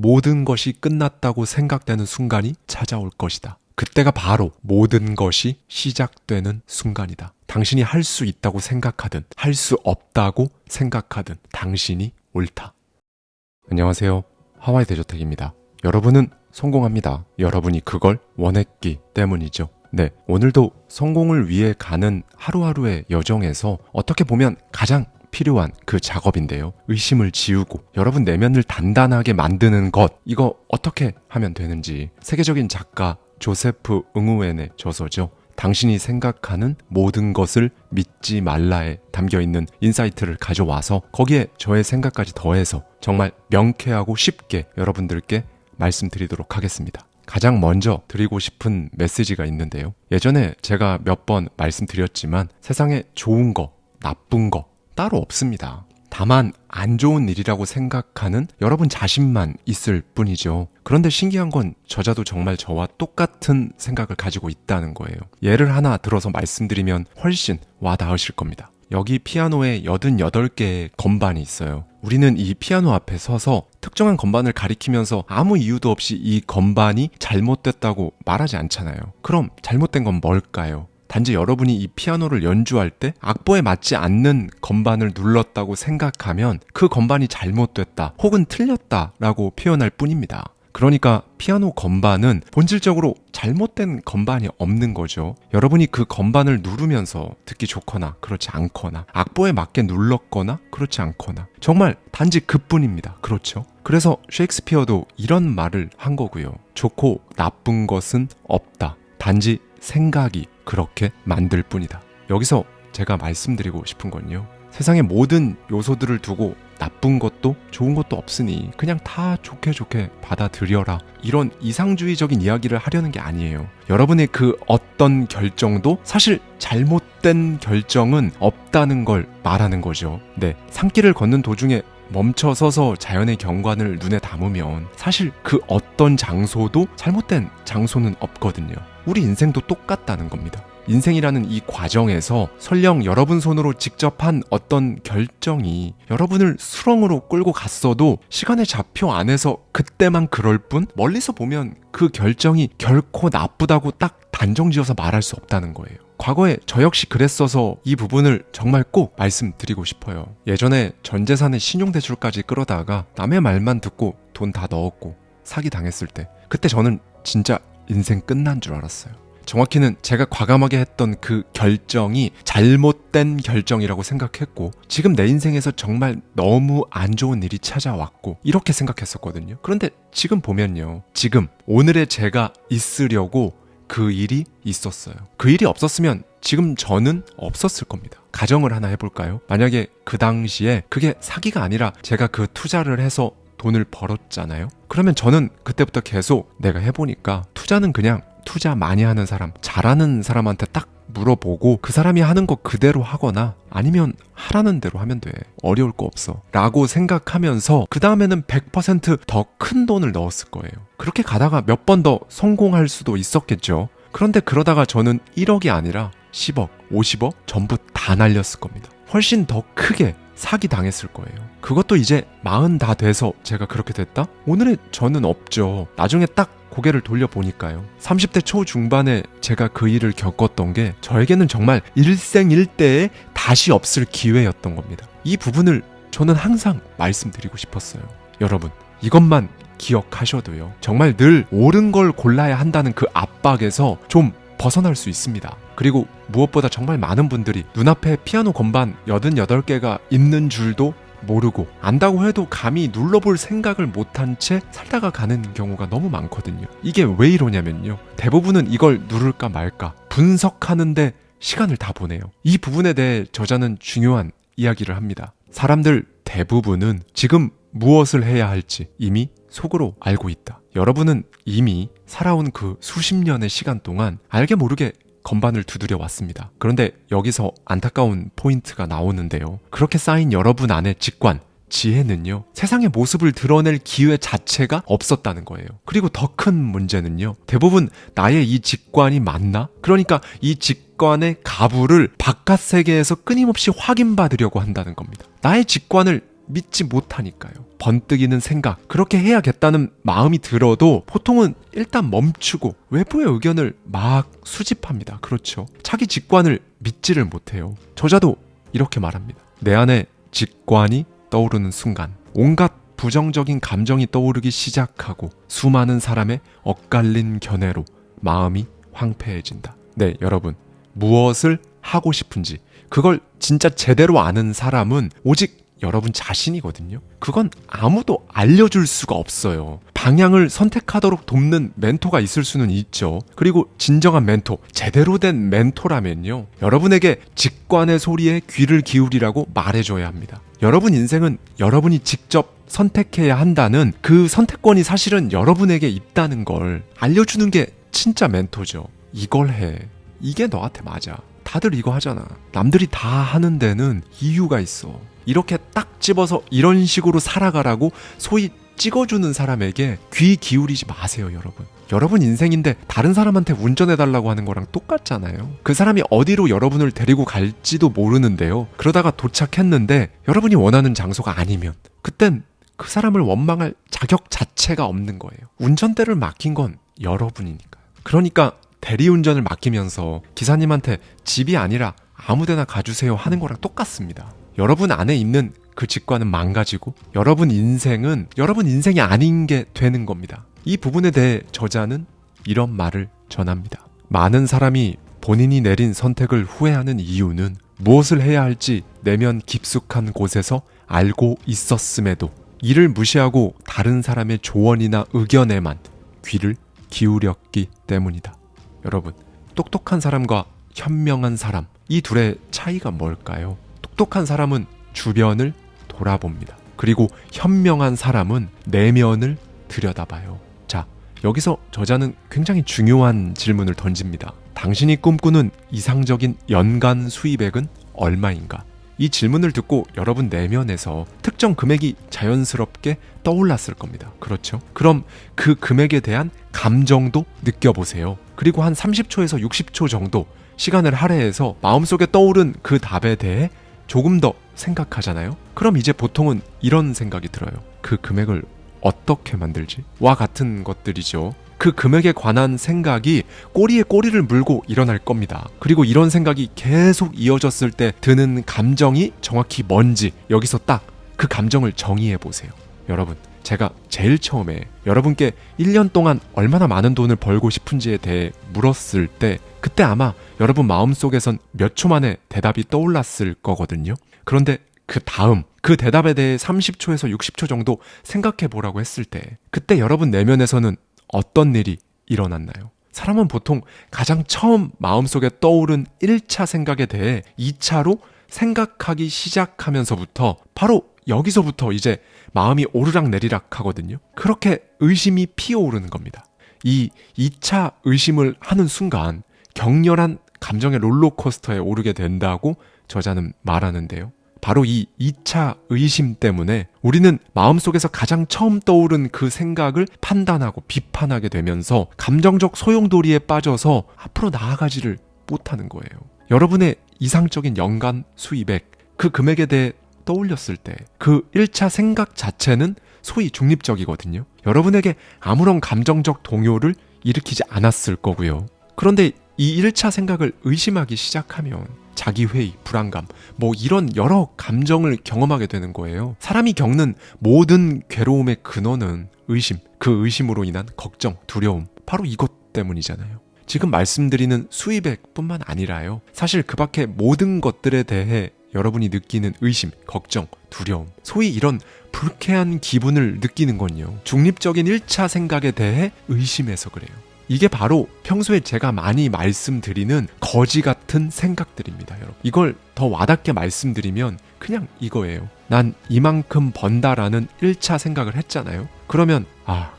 모든 것이 끝났다고 생각되는 순간이 찾아올 것이다. 그때가 바로 모든 것이 시작되는 순간이다. 당신이 할 수 있다고 생각하든 할 수 없다고 생각하든 당신이 옳다. 안녕하세요. 하와이 대저택입니다. 여러분은 성공합니다. 여러분이 그걸 원했기 때문이죠. 네, 오늘도 성공을 위해 가는 하루하루의 여정에서 어떻게 보면 가장 필요한 그 작업인데요. 의심을 지우고 여러분 내면을 단단하게 만드는 것, 이거 어떻게 하면 되는지 세계적인 작가 조세프 응우엔의 저서죠. 당신이 생각하는 모든 것을 믿지 말라에 담겨있는 인사이트를 가져와서 거기에 저의 생각까지 더해서 정말 명쾌하고 쉽게 여러분들께 말씀드리도록 하겠습니다. 가장 먼저 드리고 싶은 메시지가 있는데요. 예전에 제가 몇 번 말씀드렸지만 세상에 좋은 거, 나쁜 거 따로 없습니다. 다만 안 좋은 일이라고 생각하는 여러분 자신만 있을 뿐이죠. 그런데 신기한 건 저자도 정말 저와 똑같은 생각을 가지고 있다는 거예요. 예를 하나 들어서 말씀드리면 훨씬 와닿으실 겁니다. 여기 피아노에 88개의 건반이 있어요. 우리는 이 피아노 앞에 서서 특정한 건반을 가리키면서 아무 이유도 없이 이 건반이 잘못됐다고 말하지 않잖아요. 그럼 잘못된 건 뭘까요? 단지 여러분이 이 피아노를 연주할 때 악보에 맞지 않는 건반을 눌렀다고 생각하면 그 건반이 잘못됐다 혹은 틀렸다라고 표현할 뿐입니다. 그러니까 피아노 건반은 본질적으로 잘못된 건반이 없는 거죠. 여러분이 그 건반을 누르면서 듣기 좋거나 그렇지 않거나 악보에 맞게 눌렀거나 그렇지 않거나 정말 단지 그뿐입니다. 그렇죠? 그래서 셰익스피어도 이런 말을 한 거고요. 좋고 나쁜 것은 없다. 단지 생각이 그렇게 만들 뿐이다. 여기서 제가 말씀드리고 싶은 건요. 세상의 모든 요소들을 두고 나쁜 것도 좋은 것도 없으니 그냥 다 좋게 받아들여라. 이런 이상주의적인 이야기를 하려는 게 아니에요. 여러분의 그 어떤 결정도 사실 잘못된 결정은 없다는 걸 말하는 거죠. 네, 산길을 걷는 도중에 멈춰서서 자연의 경관을 눈에 담으면 사실 그 어떤 장소도 잘못된 장소는 없거든요. 우리 인생도 똑같다는 겁니다. 인생이라는 이 과정에서 설령 여러분 손으로 직접 한 어떤 결정이 여러분을 수렁으로 끌고 갔어도 시간의 좌표 안에서 그때만 그럴 뿐 멀리서 보면 그 결정이 결코 나쁘다고 딱 단정지어서 말할 수 없다는 거예요. 과거에 저 역시 그랬어서 이 부분을 정말 꼭 말씀드리고 싶어요. 예전에 전 재산의 신용대출까지 끌어다가 남의 말만 듣고 돈 다 넣었고 사기 당했을 때 그때 저는 진짜 인생 끝난 줄 알았어요. 정확히는 제가 과감하게 했던 그 결정이 잘못된 결정이라고 생각했고 지금 내 인생에서 정말 너무 안 좋은 일이 찾아왔고 이렇게 생각했었거든요. 그런데 지금 보면요. 지금 오늘의 제가 있으려고 그 일이 있었어요. 그 일이 없었으면 지금 저는 없었을 겁니다. 가정을 하나 해볼까요? 만약에 그 당시에 그게 사기가 아니라 제가 그 투자를 해서 돈을 벌었잖아요. 그러면 저는 그때부터 계속 내가 해보니까 투자는 그냥 투자 많이 하는 사람, 잘하는 사람한테 딱 물어보고 그 사람이 하는 거 그대로 하거나 아니면 하라는 대로 하면 돼. 어려울 거 없어. 라고 생각하면서 그 다음에는 100% 더 큰 돈을 넣었을 거예요. 그렇게 가다가 몇 번 더 성공할 수도 있었겠죠. 그런데 그러다가 저는 1억이 아니라 10억, 50억 전부 다 날렸을 겁니다. 훨씬 더 크게 사기 당했을 거예요. 그것도 이제 40 다 돼서 제가 그렇게 됐다? 오늘의 저는 없죠. 나중에 딱 고개를 돌려보니까요. 30대 초중반에 제가 그 일을 겪었던 게 저에게는 정말 일생일대에 다시 없을 기회였던 겁니다. 이 부분을 저는 항상 말씀드리고 싶었어요. 여러분, 이것만 기억하셔도요. 정말 늘 옳은 걸 골라야 한다는 그 압박에서 좀 벗어날 수 있습니다. 그리고 무엇보다 정말 많은 분들이 눈앞에 피아노 건반 88개가 있는 줄도 모르고 안다고 해도 감히 눌러볼 생각을 못한 채 살다가 가는 경우가 너무 많거든요. 이게 왜 이러냐면요. 대부분은 이걸 누를까 말까 분석하는데 시간을 다 보내요. 이 부분에 대해 저자는 중요한 이야기를 합니다. 사람들 대부분은 지금 무엇을 해야 할지 이미 속으로 알고 있다. 여러분은 이미 살아온 그 수십 년의 시간 동안 알게 모르게 건반을 두드려 왔습니다. 그런데 여기서 안타까운 포인트가 나오는데요. 그렇게 쌓인 여러분 안의 직관, 지혜는요. 세상의 모습을 드러낼 기회 자체가 없었다는 거예요. 그리고 더 큰 문제는요. 대부분 나의 이 직관이 맞나? 그러니까 이 직관의 가부를 바깥 세계에서 끊임없이 확인받으려고 한다는 겁니다. 나의 직관을 믿지 못하니까요. 번뜩이는 생각, 그렇게 해야겠다는 마음이 들어도 보통은 일단 멈추고 외부의 의견을 막 수집합니다. 그렇죠. 자기 직관을 믿지를 못해요. 저자도 이렇게 말합니다. 내 안에 직관이 떠오르는 순간 온갖 부정적인 감정이 떠오르기 시작하고 수많은 사람의 엇갈린 견해로 마음이 황폐해진다. 네, 여러분, 무엇을 하고 싶은지 그걸 진짜 제대로 아는 사람은 오직 여러분 자신이거든요. 그건 아무도 알려줄 수가 없어요. 방향을 선택하도록 돕는 멘토가 있을 수는 있죠. 그리고 진정한 멘토, 제대로 된 멘토라면요, 여러분에게 직관의 소리에 귀를 기울이라고 말해줘야 합니다. 여러분 인생은 여러분이 직접 선택해야 한다는 그 선택권이 사실은 여러분에게 있다는 걸 알려주는 게 진짜 멘토죠. 이걸 해. 이게 너한테 맞아. 다들 이거 하잖아. 남들이 다 하는 데는 이유가 있어. 이렇게 딱 집어서 이런 식으로 살아가라고 소위 찍어주는 사람에게 귀 기울이지 마세요, 여러분. 여러분 인생인데 다른 사람한테 운전해달라고 하는 거랑 똑같잖아요. 그 사람이 어디로 여러분을 데리고 갈지도 모르는데요. 그러다가 도착했는데 여러분이 원하는 장소가 아니면 그땐 그 사람을 원망할 자격 자체가 없는 거예요. 운전대를 맡긴 건 여러분이니까. 그러니까 대리운전을 맡기면서 기사님한테 집이 아니라 아무데나 가주세요 하는 거랑 똑같습니다. 여러분 안에 있는 그 직관은 망가지고 여러분 인생은 여러분 인생이 아닌 게 되는 겁니다. 이 부분에 대해 저자는 이런 말을 전합니다. 많은 사람이 본인이 내린 선택을 후회하는 이유는 무엇을 해야 할지 내면 깊숙한 곳에서 알고 있었음에도 이를 무시하고 다른 사람의 조언이나 의견에만 귀를 기울였기 때문이다. 여러분, 똑똑한 사람과 현명한 사람, 이 둘의 차이가 뭘까요? 똑똑한 사람은 주변을 돌아봅니다. 그리고 현명한 사람은 내면을 들여다봐요. 자, 여기서 저자는 굉장히 중요한 질문을 던집니다. 당신이 꿈꾸는 이상적인 연간 수입액은 얼마인가? 이 질문을 듣고 여러분 내면에서 특정 금액이 자연스럽게 떠올랐을 겁니다. 그렇죠? 그럼 그 금액에 대한 감정도 느껴보세요. 그리고 한 30초에서 60초 정도 시간을 할애해서 마음속에 떠오른 그 답에 대해 조금 더 생각하잖아요. 그럼 이제 보통은 이런 생각이 들어요. 그 금액을 어떻게 만들지? 와 같은 것들이죠. 그 금액에 관한 생각이 꼬리에 꼬리를 물고 일어날 겁니다. 그리고 이런 생각이 계속 이어졌을 때 드는 감정이 정확히 뭔지 여기서 딱 그 감정을 정의해 보세요. 여러분, 제가 제일 처음에 여러분께 1년 동안 얼마나 많은 돈을 벌고 싶은지에 대해 물었을 때 그때 아마 여러분 마음속에선 몇 초 만에 대답이 떠올랐을 거거든요. 그런데 그 다음 그 대답에 대해 30초에서 60초 정도 생각해 보라고 했을 때 그때 여러분 내면에서는 어떤 일이 일어났나요? 사람은 보통 가장 처음 마음속에 떠오른 1차 생각에 대해 2차로 생각하기 시작하면서부터 바로 여기서부터 이제 마음이 오르락내리락 하거든요. 그렇게 의심이 피어오르는 겁니다. 이 2차 의심을 하는 순간 격렬한 감정의 롤러코스터에 오르게 된다고 저자는 말하는데요. 바로 이 2차 의심 때문에 우리는 마음속에서 가장 처음 떠오른 그 생각을 판단하고 비판하게 되면서 감정적 소용돌이에 빠져서 앞으로 나아가지를 못하는 거예요. 여러분의 이상적인 연간 수입액, 그 금액에 대해 떠올렸을 때 그 1차 생각 자체는 소위 중립적이거든요. 여러분에게 아무런 감정적 동요를 일으키지 않았을 거고요. 그런데 이 1차 생각을 의심하기 시작하면 자기회의, 불안감, 뭐 이런 여러 감정을 경험하게 되는 거예요. 사람이 겪는 모든 괴로움의 근원은 의심, 그 의심으로 인한 걱정, 두려움, 바로 이것 때문이잖아요. 지금 말씀드리는 수입액뿐만 아니라요. 사실 그 밖의 모든 것들에 대해 여러분이 느끼는 의심, 걱정, 두려움, 소위 이런 불쾌한 기분을 느끼는 건요. 중립적인 1차 생각에 대해 의심해서 그래요. 이게 바로 평소에 제가 많이 말씀드리는 거지 같은 생각들입니다, 여러분. 이걸 더 와닿게 말씀드리면 그냥 이거예요. 난 이만큼 번다라는 1차 생각을 했잖아요. 그러면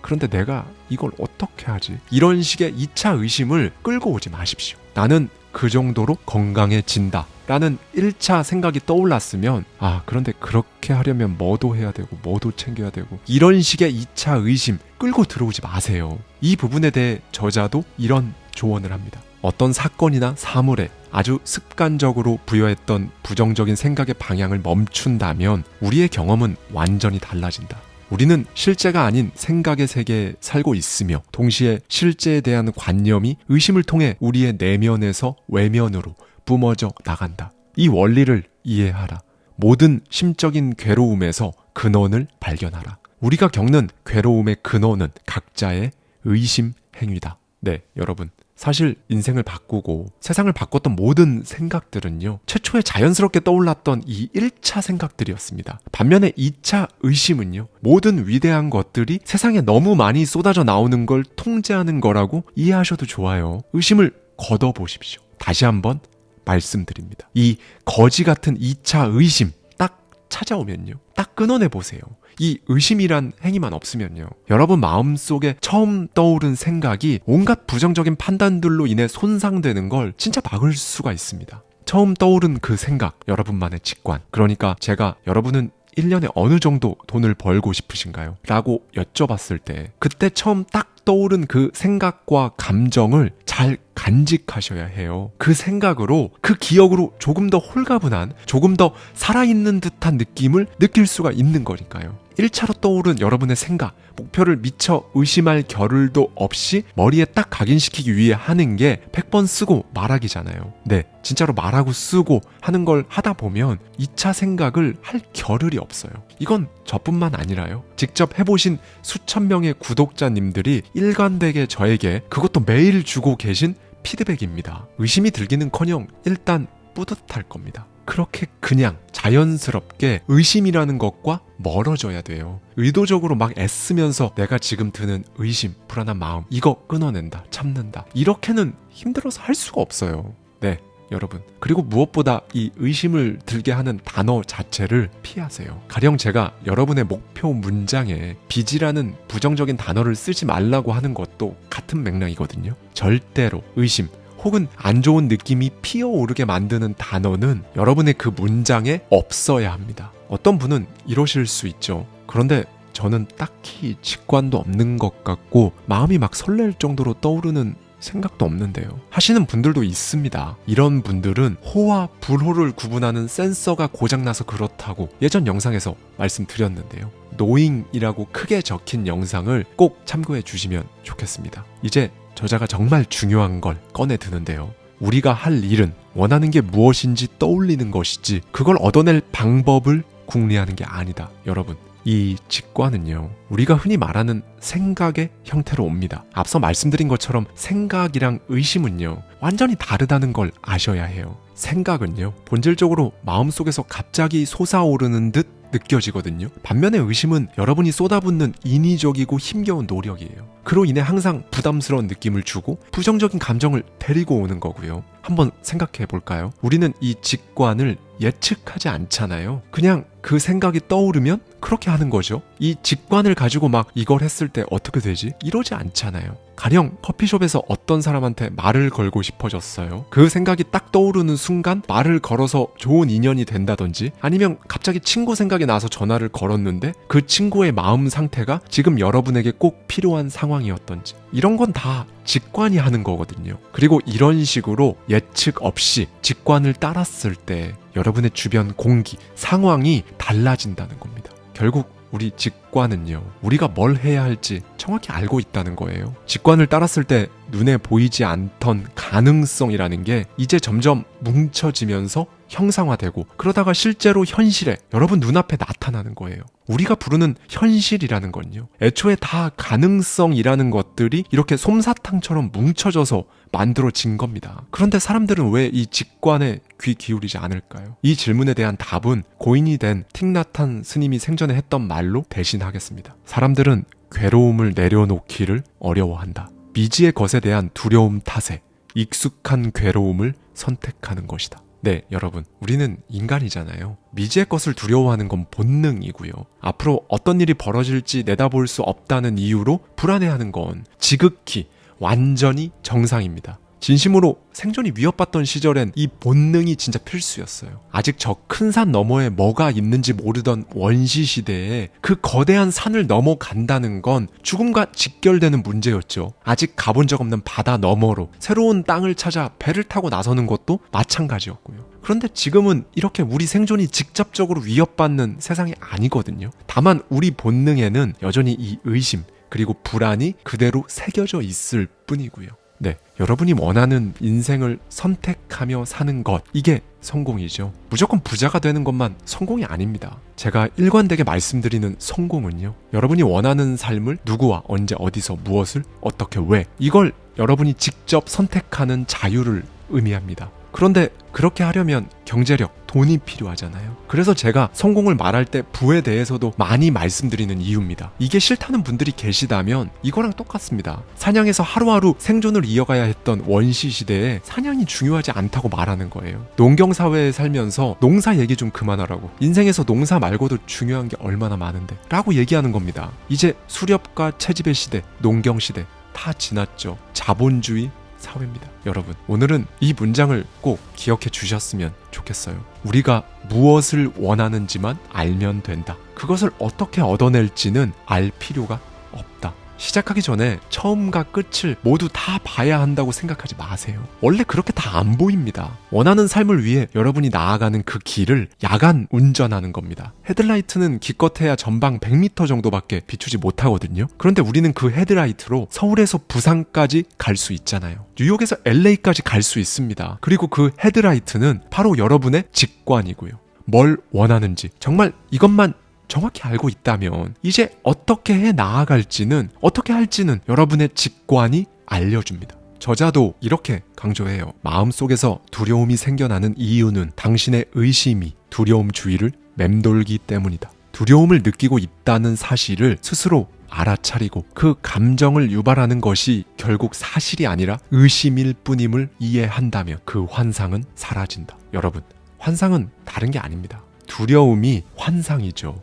그런데 내가 이걸 어떻게 하지? 이런 식의 2차 의심을 끌고 오지 마십시오. 나는 그 정도로 건강해진다 라는 1차 생각이 떠올랐으면 그런데 그렇게 하려면 뭐도 해야 되고 뭐도 챙겨야 되고 이런 식의 2차 의심 끌고 들어오지 마세요. 이 부분에 대해 저자도 이런 조언을 합니다. 어떤 사건이나 사물에 아주 습관적으로 부여했던 부정적인 생각의 방향을 멈춘다면 우리의 경험은 완전히 달라진다. 우리는 실제가 아닌 생각의 세계에 살고 있으며 동시에 실제에 대한 관념이 의심을 통해 우리의 내면에서 외면으로 뿜어져 나간다. 이 원리를 이해하라. 모든 심적인 괴로움에서 근원을 발견하라. 우리가 겪는 괴로움의 근원은 각자의 의심 행위다. 네, 여러분. 사실 인생을 바꾸고 세상을 바꿨던 모든 생각들은요, 최초에 자연스럽게 떠올랐던 이 1차 생각들이었습니다. 반면에 2차 의심은요, 모든 위대한 것들이 세상에 너무 많이 쏟아져 나오는 걸 통제하는 거라고 이해하셔도 좋아요. 의심을 걷어보십시오. 다시 한번 말씀드립니다. 이 거지 같은 2차 의심 딱 찾아오면요, 딱 끊어내보세요. 이 의심이란 행위만 없으면요, 여러분 마음속에 처음 떠오른 생각이 온갖 부정적인 판단들로 인해 손상되는 걸 진짜 막을 수가 있습니다. 처음 떠오른 그 생각, 여러분만의 직관. 그러니까 제가 여러분은 1년에 어느 정도 돈을 벌고 싶으신가요? 라고 여쭤봤을 때 그때 처음 딱 떠오른 그 생각과 감정을 잘 간직하셔야 해요. 그 생각으로, 그 기억으로 조금 더 홀가분한, 조금 더 살아있는 듯한 느낌을 느낄 수가 있는 거니까요. 1차로 떠오른 여러분의 생각, 목표를 미처 의심할 겨를도 없이 머리에 딱 각인시키기 위해 하는 게 100번 쓰고 말하기잖아요. 네, 진짜로 말하고 쓰고 하는 걸 하다 보면 2차 생각을 할 겨를이 없어요. 이건 저뿐만 아니라요, 직접 해보신 수천 명의 구독자님들이 일관되게 저에게 그것도 매일 주고 계신 피드백입니다. 의심이 들기는커녕 일단 뿌듯할 겁니다. 그렇게 그냥 자연스럽게 의심이라는 것과 멀어져야 돼요. 의도적으로 막 애쓰면서 내가 지금 드는 의심, 불안한 마음, 이거 끊어낸다, 참는다, 이렇게는 힘들어서 할 수가 없어요. 네, 여러분. 그리고 무엇보다 이 의심을 들게 하는 단어 자체를 피하세요. 가령 제가 여러분의 목표 문장에 빚이라는 부정적인 단어를 쓰지 말라고 하는 것도 같은 맥락이거든요. 절대로 의심 혹은 안 좋은 느낌이 피어오르게 만드는 단어는 여러분의 그 문장에 없어야 합니다. 어떤 분은 이러실 수 있죠. 그런데 저는 딱히 직관도 없는 것 같고 마음이 막 설렐 정도로 떠오르는 생각도 없는데요, 하시는 분들도 있습니다. 이런 분들은 호와 불호를 구분하는 센서가 고장나서 그렇다고 예전 영상에서 말씀드렸는데요. 노잉이라고 크게 적힌 영상을 꼭 참고해 주시면 좋겠습니다. 이제 저자가 정말 중요한 걸 꺼내 드는데요. 우리가 할 일은 원하는 게 무엇인지 떠올리는 것이지 그걸 얻어낼 방법을 궁리하는 게 아니다. 여러분, 이 직관은요, 우리가 흔히 말하는 생각의 형태로 옵니다. 앞서 말씀드린 것처럼 생각이랑 의심은요, 완전히 다르다는 걸 아셔야 해요. 생각은요, 본질적으로 마음속에서 갑자기 솟아오르는 듯 느껴지거든요. 반면에 의심은 여러분이 쏟아붓는 인위적이고 힘겨운 노력이에요. 그로 인해 항상 부담스러운 느낌을 주고 부정적인 감정을 데리고 오는 거고요. 한번 생각해 볼까요? 우리는 이 직관을 예측하지 않잖아요. 그냥 그 생각이 떠오르면 그렇게 하는 거죠. 이 직관을 가지고 막 이걸 했을 때 어떻게 되지? 이러지 않잖아요. 가령 커피숍에서 어떤 사람한테 말을 걸고 싶어졌어요. 그 생각이 딱 떠오르는 순간 말을 걸어서 좋은 인연이 된다든지, 아니면 갑자기 친구 생각이 나서 전화를 걸었는데 그 친구의 마음 상태가 지금 여러분에게 꼭 필요한 상황이었던지, 이런 건 다 직관이 하는 거거든요. 그리고 이런 식으로 예측 없이 직관을 따랐을 때 여러분의 주변 공기, 상황이 달라진다는 겁니다. 결국 우리 직관은요, 우리가 뭘 해야 할지 정확히 알고 있다는 거예요. 직관을 따랐을 때 눈에 보이지 않던 가능성이라는 게 이제 점점 뭉쳐지면서 형상화되고, 그러다가 실제로 현실에 여러분 눈앞에 나타나는 거예요. 우리가 부르는 현실이라는 건요, 애초에 다 가능성이라는 것들이 이렇게 솜사탕처럼 뭉쳐져서 만들어진 겁니다. 그런데 사람들은 왜 이 직관에 귀 기울이지 않을까요? 이 질문에 대한 답은 고인이 된 틱나탄 스님이 생전에 했던 말로 대신하겠습니다. 사람들은 괴로움을 내려놓기를 어려워한다. 미지의 것에 대한 두려움 탓에 익숙한 괴로움을 선택하는 것이다. 네, 여러분, 우리는 인간이잖아요. 미지의 것을 두려워하는 건 본능이고요. 앞으로 어떤 일이 벌어질지 내다볼 수 없다는 이유로 불안해하는 건 지극히 완전히 정상입니다. 진심으로 생존이 위협받던 시절엔 이 본능이 진짜 필수였어요. 아직 저 큰 산 너머에 뭐가 있는지 모르던 원시 시대에 그 거대한 산을 넘어간다는 건 죽음과 직결되는 문제였죠. 아직 가본 적 없는 바다 너머로 새로운 땅을 찾아 배를 타고 나서는 것도 마찬가지였고요. 그런데 지금은 이렇게 우리 생존이 직접적으로 위협받는 세상이 아니거든요. 다만 우리 본능에는 여전히 이 의심 그리고 불안이 그대로 새겨져 있을 뿐이고요. 네, 여러분이 원하는 인생을 선택하며 사는 것, 이게 성공이죠. 무조건 부자가 되는 것만 성공이 아닙니다. 제가 일관되게 말씀드리는 성공은요, 여러분이 원하는 삶을 누구와 언제 어디서 무엇을 어떻게 왜, 이걸 여러분이 직접 선택하는 자유를 의미합니다. 그런데 그렇게 하려면 경제력, 돈이 필요하잖아요. 그래서 제가 성공을 말할 때 부에 대해서도 많이 말씀드리는 이유입니다. 이게 싫다는 분들이 계시다면 이거랑 똑같습니다. 사냥에서 하루하루 생존을 이어가야 했던 원시 시대에 사냥이 중요하지 않다고 말하는 거예요. 농경사회에 살면서 농사 얘기 좀 그만하라고. 인생에서 농사 말고도 중요한 게 얼마나 많은데 라고 얘기하는 겁니다. 이제 수렵과 채집의 시대, 농경 시대 다 지났죠. 자본주의 사회입니다. 여러분, 오늘은 이 문장을 꼭 기억해 주셨으면 좋겠어요. 우리가 무엇을 원하는지만 알면 된다. 그것을 어떻게 얻어낼지는 알 필요가 없다. 시작하기 전에 처음과 끝을 모두 다 봐야 한다고 생각하지 마세요. 원래 그렇게 다 안 보입니다. 원하는 삶을 위해 여러분이 나아가는 그 길을 야간 운전하는 겁니다. 헤드라이트는 기껏해야 전방 100m 정도밖에 비추지 못하거든요. 그런데 우리는 그 헤드라이트로 서울에서 부산까지 갈 수 있잖아요. 뉴욕에서 LA까지 갈 수 있습니다. 그리고 그 헤드라이트는 바로 여러분의 직관이고요. 뭘 원하는지, 정말 이것만 정확히 알고 있다면 이제 어떻게 해 나아갈지는, 어떻게 할지는 여러분의 직관이 알려줍니다. 저자도 이렇게 강조해요. 마음속에서 두려움이 생겨나는 이유는 당신의 의심이 두려움 주위를 맴돌기 때문이다. 두려움을 느끼고 있다는 사실을 스스로 알아차리고 그 감정을 유발하는 것이 결국 사실이 아니라 의심일 뿐임을 이해한다면 그 환상은 사라진다. 여러분, 환상은 다른 게 아닙니다. 두려움이 환상이죠.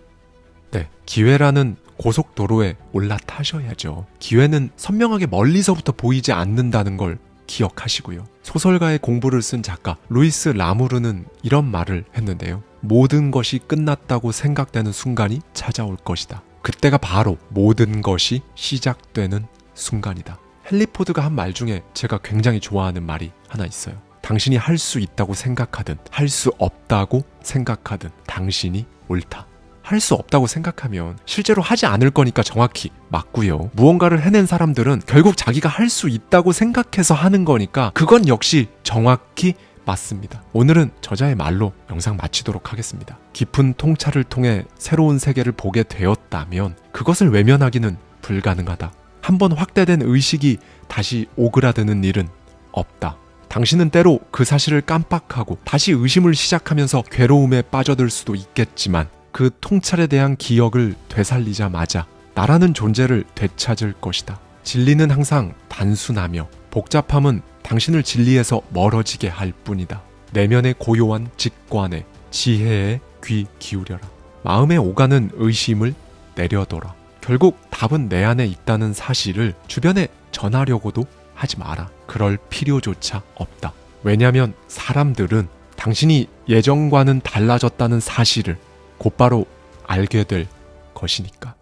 네, 기회라는 고속도로에 올라타셔야죠. 기회는 선명하게 멀리서부터 보이지 않는다는 걸 기억하시고요. 소설가의 공부를 쓴 작가 루이스 라무르는 이런 말을 했는데요. 모든 것이 끝났다고 생각되는 순간이 찾아올 것이다. 그때가 바로 모든 것이 시작되는 순간이다. 헨리 포드가 한 말 중에 제가 굉장히 좋아하는 말이 하나 있어요. 당신이 할 수 있다고 생각하든 할 수 없다고 생각하든 당신이 옳다. 할 수 없다고 생각하면 실제로 하지 않을 거니까 정확히 맞고요. 무언가를 해낸 사람들은 결국 자기가 할 수 있다고 생각해서 하는 거니까 그건 역시 정확히 맞습니다. 오늘은 저자의 말로 영상 마치도록 하겠습니다. 깊은 통찰을 통해 새로운 세계를 보게 되었다면 그것을 외면하기는 불가능하다. 한번 확대된 의식이 다시 오그라드는 일은 없다. 당신은 때로 그 사실을 깜빡하고 다시 의심을 시작하면서 괴로움에 빠져들 수도 있겠지만 그 통찰에 대한 기억을 되살리자마자 나라는 존재를 되찾을 것이다. 진리는 항상 단순하며 복잡함은 당신을 진리에서 멀어지게 할 뿐이다. 내면의 고요한 직관에 지혜에 귀 기울여라. 마음에 오가는 의심을 내려둬라. 결국 답은 내 안에 있다는 사실을 주변에 전하려고도 하지 마라. 그럴 필요조차 없다. 왜냐하면 사람들은 당신이 예전과는 달라졌다는 사실을 곧바로 알게 될 것이니까.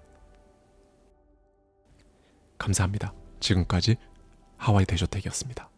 감사합니다. 지금까지 하와이 대저택이었습니다.